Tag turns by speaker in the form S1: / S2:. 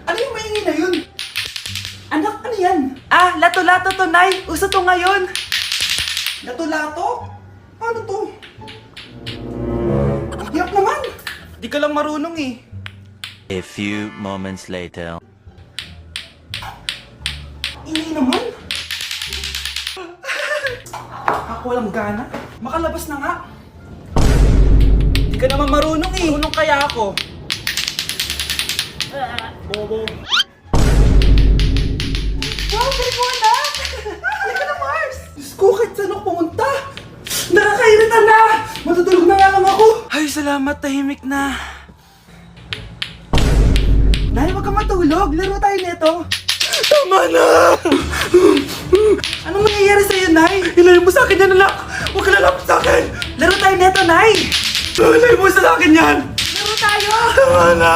S1: Ano yung maingay na yun? Anak, ano yan? Ah, lato-lato to, Nay. Uso to ngayon. Lato-lato? Ano to? Ang hirap naman. Di ka lang marunong eh.
S2: A few moments later.
S1: Ingay naman. Ako walang gana. Makalabas na nga. Di ka naman marunong eh. Marunong kaya ako. Bobo. Wow, galing mo anak! Halika na, Mars! Diyos ko, kahit saan ako pumunta! Nakakairita na! Matutulog na nga lang ako! Ay, salamat, tahimik na. Nay, wag kang matulog. Laro tayo nito. Tama na! Anong mangyayari sa'yo, Nay? Ilayo mo sa akin yan, anak! Huwag ka lalapit sa akin! Laro tayo nito, Nay! Ilayo mo sa akin yan! Laro tayo! Tama na!